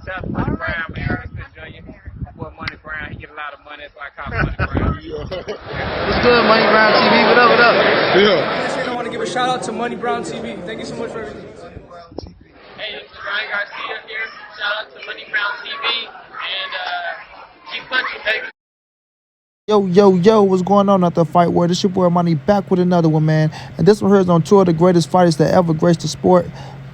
That's Money Brown, man. Respect Junior. Boy, Money Brown, he get a lot of money, so I call him Money Brown. What's good, Money Brown TV? What up, what up? Yeah. I want to give a shout out to Money Brown TV. Thank you so much for everything. Hey, this is Ryan Garcia here. Shout out to Money Brown TV and keep punching, baby. Yo, what's going on at the Fight World? This your boy Money back with another one, man. And this one here is on two of the greatest fighters that ever graced the sport.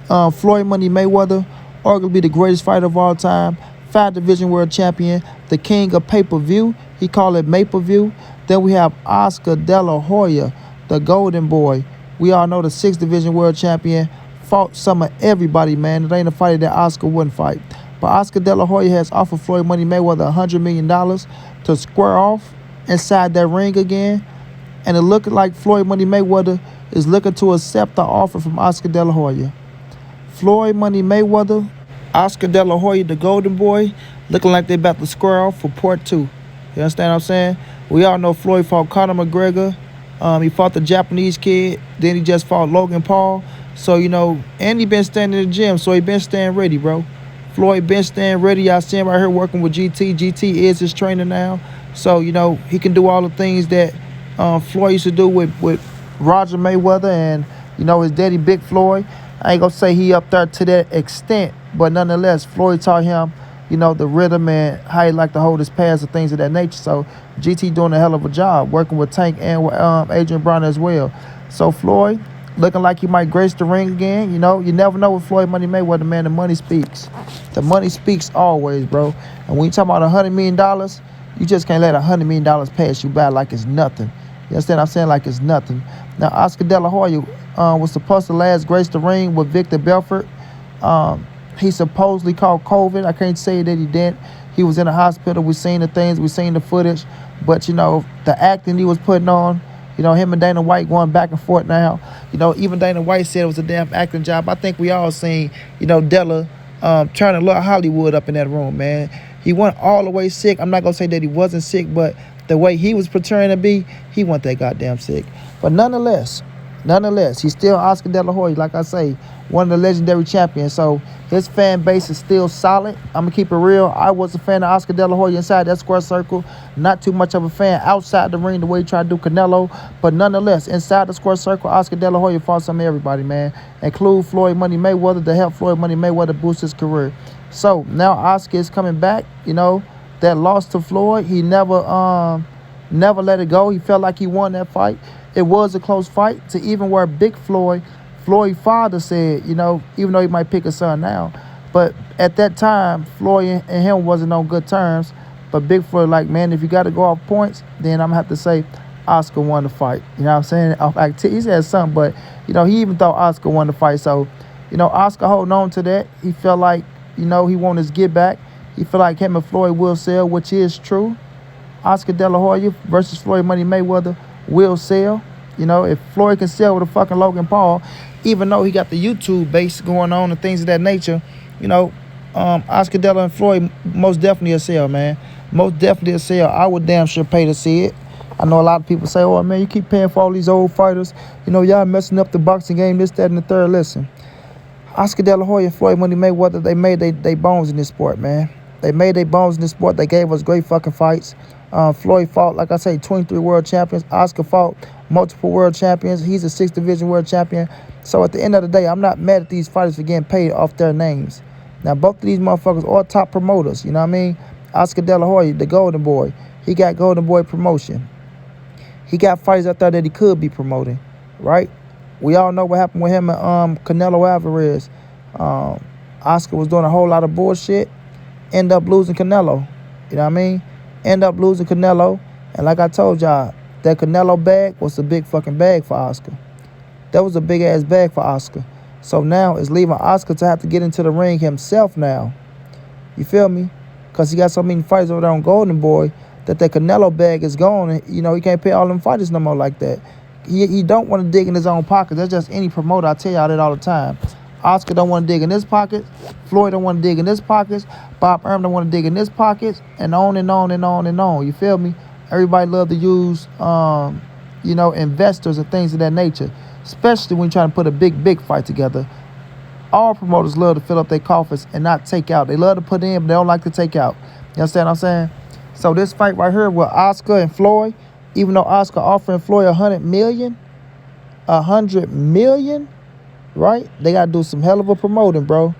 Floyd Money Mayweather, arguably the greatest fighter of all time, 5-division world champion, the king of pay-per-view. He called it May-per-view. Then we have Dela Hoya, the golden boy. We all know the 6th-division world champion, fought some of everybody, man. It ain't a fighter that Oscar wouldn't fight. But Dela Hoya has offered Floyd Money Mayweather $100 million to square off inside that ring again, and it looking like Floyd Money Mayweather is looking to accept the offer from Dela Hoya. Floyd Money Mayweather, Dela Hoya, the golden boy, looking like they about to square off for part 2. You understand what I'm saying? We all know Floyd fought Conor McGregor. He fought the Japanese kid. Then he just fought Logan Paul. So, you know, and he been standing in the gym, so he been staying ready, bro. Floyd been staying ready. Y'all see him right here working with GT. GT is his trainer now. So, you know, he can do all the things that Floyd used to do with Roger Mayweather and, you know, his daddy, Big Floyd. I ain't going to say he up there to that extent, but nonetheless, Floyd taught him, you know, the rhythm and how he like to hold his pads and things of that nature. So, GT doing a hell of a job working with Tank and with Adrian Brown as well. So, Floyd looking like he might grace the ring again. You know, you never know with Floyd Money Mayweather, man. The money speaks. The money speaks always, bro. And when you talk about $100 million, you just can't let $100 million pass you by like it's nothing. You understand what I'm saying? Like it's nothing. Now, Dela Hoya was supposed to last grace the ring with Victor Belfort. He supposedly caught COVID. I can't say that he didn't. He was in the hospital. We seen the things. We seen the footage. But, you know, the acting he was putting on, you know, him and Dana White going back and forth now. You know, even Dana White said it was a damn acting job. I think we all seen, you know, Dela trying to look Hollywood up in that room, man. He went all the way sick. I'm not going to say that he wasn't sick, but the way he was portraying to be, he wasn't that goddamn sick. But nonetheless, he's still Dela Hoya, like I say, one of the legendary champions. So his fan base is still solid. I'm going to keep it real. I was a fan of Dela Hoya inside that square circle. Not too much of a fan outside the ring the way he tried to do Canelo. But nonetheless, inside the square circle, Dela Hoya fought some of everybody, man. Include Floyd Money Mayweather to help Floyd Money Mayweather boost his career. So now Oscar is coming back. You know, that loss to Floyd, he never let it go. He felt like he won that fight. It was a close fight to even where Big Floyd's father said, you know, even though he might pick a son now, but at that time, Floyd and him wasn't on good terms. But Big Floyd like, man, if you got to go off points, then I'm going to have to say Oscar won the fight. You know what I'm saying? Off activity. He said something, but, you know, he even thought Oscar won the fight. So, you know, Oscar holding on to that. He felt like, you know, he wanted his get back. He felt like him and Floyd will sell, which is true. Dela Hoya versus Floyd Money Mayweather will sell. You know, if Floyd can sell with a fucking Logan Paul, even though he got the YouTube base going on and things of that nature, you know, Dela and Floyd most definitely a sell, man. Most definitely a sell. I would damn sure pay to see it. I know a lot of people say, oh, man, you keep paying for all these old fighters. You know, y'all messing up the boxing game, this, that, and the third. Listen, Dela Hoya and Floyd Money Mayweather, they made they bones in this sport, man. They made their bones in this sport. They gave us great fucking fights. Floyd fought, like I say, 23 world champions. Oscar fought multiple world champions. He's a 6th division world champion. So at the end of the day, I'm not mad at these fighters for getting paid off their names. Now, both of these motherfuckers are top promoters, you know what I mean? Dela Hoya, the golden boy, he got golden boy promotion. He got fighters out there that he could be promoting, right? We all know what happened with him and Canelo Alvarez. Oscar was doing a whole lot of bullshit, end up losing Canelo, you know what I mean? End up losing Canelo, and like I told y'all, that Canelo bag was a big fucking bag for Oscar. That was a big ass bag for Oscar. So now it's leaving Oscar to have to get into the ring himself now. You feel me? Because he got so many fighters over there on Golden Boy that Canelo bag is gone, and you know he can't pay all them fighters no more like that. He don't want to dig in his own pocket. That's just any promoter. I tell y'all that all the time. Oscar don't want to dig in his pockets. Floyd don't want to dig in his pockets. Bob Arum don't want to dig in his pockets. And on and on and on and on. You feel me? Everybody love to use, you know, investors and things of that nature. Especially when you're trying to put a big fight together. all promoters love to fill up their coffers and not take out. They love to put in, but they don't like to take out. You understand what I'm saying? So this fight right here with Oscar and Floyd, even though Oscar offering Floyd $100 million, right? They got to do some hell of a promoting, bro.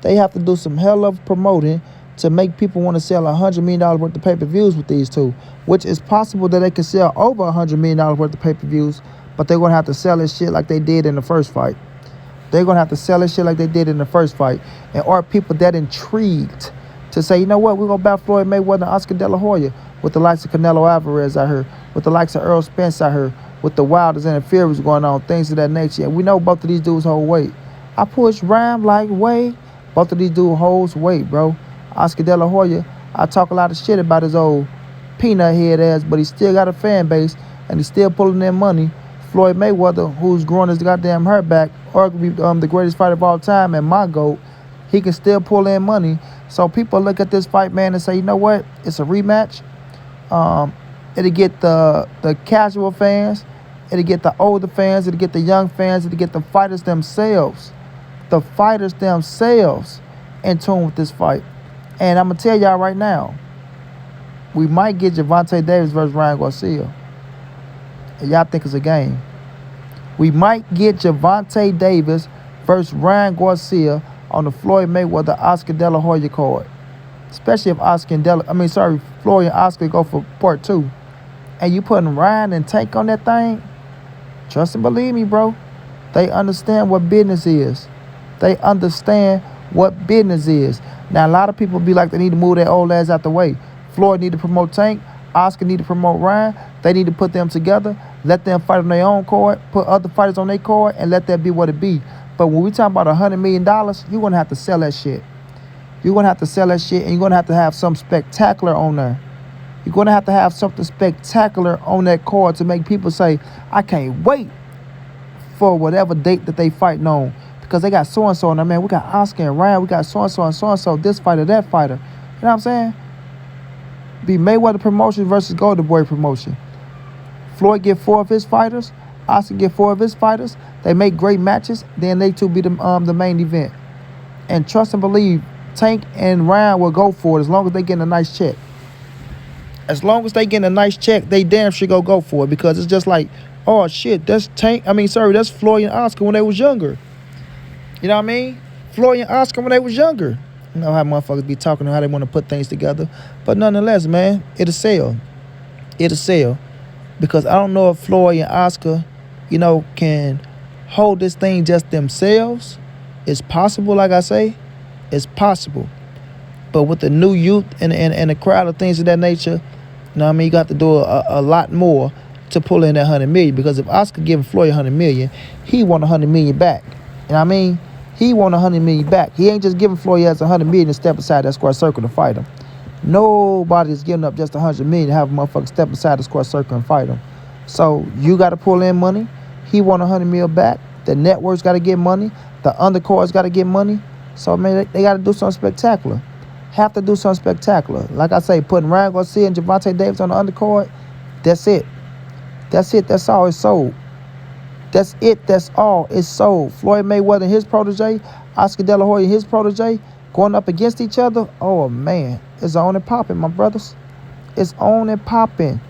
They have to do some hell of promoting to make people want to sell $100 million worth of pay-per-views with these two, which is possible that they can sell over $100 million worth of pay-per-views, but they're going to have to sell this shit like they did in the first fight. They're going to have to sell this shit like they did in the first fight. And are people that intrigued to say, you know what, we're going to battle Floyd Mayweather and Oscar De La Hoya with the likes of Canelo Alvarez out here, with the likes of Earl Spence out here, with the Wilders and the Furies going on, things of that nature. And we know both of these dudes hold weight. I push Ram like weight. Both of these dudes holds weight, bro. Oscar De La Hoya, I talk a lot of shit about his old peanut head ass, but he still got a fan base, and he's still pulling in money. Floyd Mayweather, who's growing his goddamn hair back, arguably the greatest fighter of all time and my GOAT, he can still pull in money. So people look at this fight, man, and say, you know what? It's a rematch. It'll get the casual fans. It'll get the older fans. It'll get the young fans. It'll get the fighters themselves. The fighters themselves in tune with this fight. And I'm going to tell y'all right now, we might get Gervonta Davis versus Ryan Garcia. And y'all think it's a game. We might get Gervonta Davis versus Ryan Garcia on the Floyd Mayweather Oscar De La Hoya card. Especially if Floyd and Oscar go for part 2. And you putting Ryan and Tank on that thing, trust and believe me, bro. They understand what business is. They understand what business is. Now, a lot of people be like, they need to move their old ass out the way. Floyd need to promote Tank. Oscar need to promote Ryan. They need to put them together. Let them fight on their own card. Put other fighters on their card and let that be what it be. But when we talk about $100 million, you're going to have to sell that shit. You're going to have to sell that shit, and you're going to have something spectacular on there. You're going to have something spectacular on that card to make people say, I can't wait for whatever date that they fighting on. Because they got so-and-so on there, man. We got Oscar and Ryan. We got so-and-so and so-and-so, this fighter, that fighter. You know what I'm saying? Be Mayweather promotion versus Golden Boy promotion. Floyd get 4 of his fighters. Oscar get 4 of his fighters. They make great matches. Then they two be the main event. And trust and believe, Tank and Ryan will go for it as long as they get a nice check. As long as they get a nice check, they damn sure go for it. Because it's just like, oh shit, that's Floyd and Oscar when they was younger. You know what I mean? Floyd and Oscar when they was younger. You know how motherfuckers be talking how they want to put things together. But nonetheless, man, it'll sell. It'll sell. Because I don't know if Floyd and Oscar, can hold this thing just themselves. It's possible, like I say. It's possible. But with the new youth and the crowd of things of that nature, you got to do a lot more to pull in that $100 million. Because if Oscar giving Floyd $100 million, he want $100 million back. You know what I mean? He want $100 million back. He ain't just giving Floyd as $100 million to step aside that square circle to fight him. Nobody's giving up just $100 million to have a motherfucker step aside the square circle and fight him. So you got to pull in money. He want $100 million back. The networks got to get money. The undercards got to get money. So, man, they got to do something spectacular. Have to do something spectacular. Like I say, putting Ryan Garcia and Gervonta Davis on the undercard, that's it. That's it. That's all. It's sold. That's it. That's all. It's sold. Floyd Mayweather and his protege, Oscar De La Hoya and his protege, going up against each other. Oh, man. It's on and popping, my brothers. It's on and popping.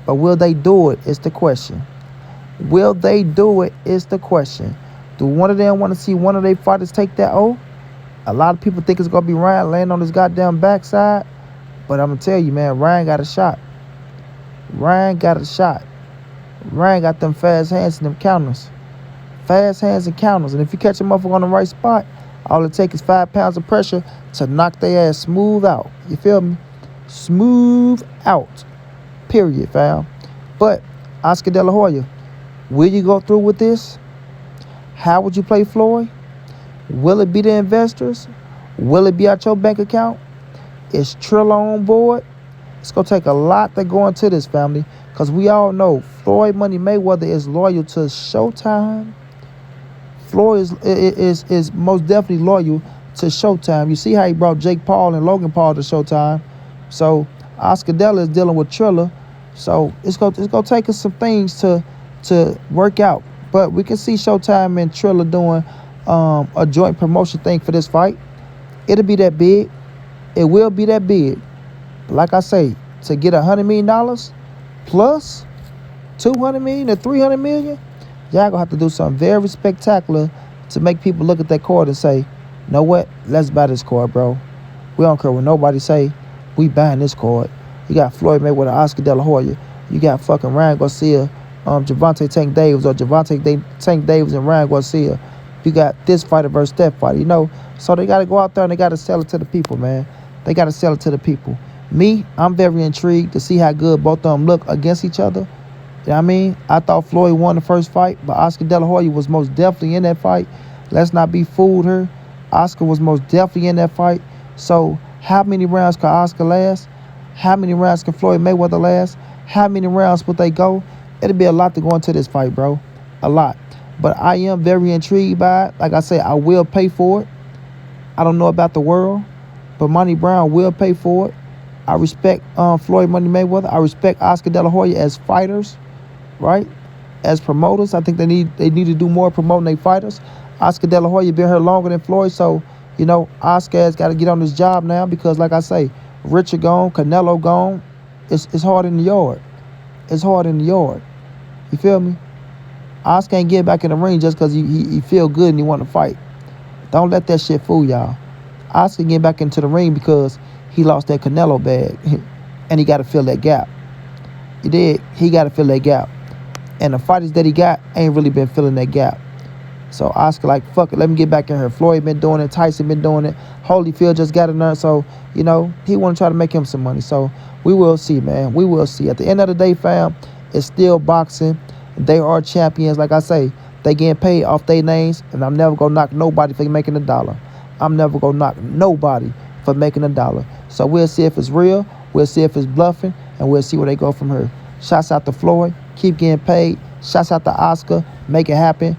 But will they do it is the question. Will they do it is the question. Do one of them want to see one of their fighters take that O? A lot of people think it's going to be Ryan laying on his goddamn backside. But I'm going to tell you, man, Ryan got a shot. Ryan got a shot. Ryan got them fast hands and them counters. Fast hands and counters. And if you catch a motherfucker on the right spot, all it takes is 5 pounds of pressure to knock their ass smooth out. You feel me? Smooth out. Period, fam. But, Oscar De La Hoya, will you go through with this? How would you play Floyd? Will it be the investors? Will it be out your bank account? Is Trilla on board? It's going to take a lot to go into this, family. Because we all know Floyd Money Mayweather is loyal to Showtime. Floyd is most definitely loyal to Showtime. You see how he brought Jake Paul and Logan Paul to Showtime. So Oscar Dela is dealing with Trilla. So it's gonna take us some things to work out. But we can see Showtime and Trilla doing a joint promotion thing for this fight. It'll be that big. It will be that big. But like I say, to get $100 million plus 200 million to 300 million, y'all gonna have to do something very spectacular to make people look at that card and say, you know what? Let's buy this card, bro. We don't care what nobody say. We buying this card. You got Floyd Mayweather, Oscar De La Hoya. You got fucking Ryan Garcia, Javante Tank Davis, or Tank Davis and Ryan Garcia. You got this fighter versus that fighter, you know. So they got to go out there and they got to sell it to the people, man. They got to sell it to the people. Me, I'm very intrigued to see how good both of them look against each other. You know what I mean? I thought Floyd won the first fight, but Oscar De La Hoya was most definitely in that fight. Let's not be fooled here. Oscar was most definitely in that fight. So how many rounds can Oscar last? How many rounds can Floyd Mayweather last? How many rounds would they go? It'll be a lot to go into this fight, bro. A lot. But I am very intrigued by it. Like I say, I will pay for it. I don't know about the world, but Money Brown will pay for it. I respect Floyd Money Mayweather. I respect Oscar De La Hoya as fighters, right? As promoters, I think they need to do more promoting their fighters. Oscar De La Hoya been here longer than Floyd, so, you know, Oscar has got to get on his job now because, like I say, Richard gone, Canelo gone. It's hard in the yard. It's hard in the yard. You feel me? Oscar ain't get back in the ring just because he feel good and he want to fight. Don't let that shit fool y'all. Oscar get back into the ring because he lost that Canelo bag and he got to fill that gap. He did. He got to fill that gap. And the fighters that he got ain't really been filling that gap. So Oscar like, fuck it, let me get back in here. Floyd been doing it. Tyson been doing it. Holyfield just got in there. So, you know, he want to try to make him some money. So we will see, man. We will see. At the end of the day, fam, it's still boxing. They are champions. Like I say, they getting paid off their names. And I'm never going to knock nobody for making $1. I'm never going to knock nobody for making $1. So we'll see if it's real. We'll see if it's bluffing. And we'll see where they go from here. Shouts out to Floyd. Keep getting paid. Shouts out to Oscar. Make it happen.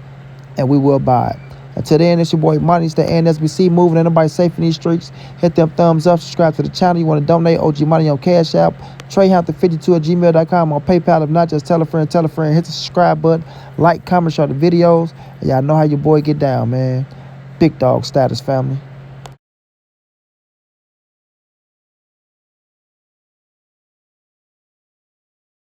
And we will buy it. Until then, it's your boy Money. It's the NSBC moving. Ain't nobody safe in these streets. Hit them thumbs up. Subscribe to the channel. You want to donate OG Money on Cash App. TreyHunther52@gmail.com. On PayPal. If not, just tell a friend. Hit the subscribe button. Like, comment, share the videos. And y'all know how your boy get down, man. Big dog status, family.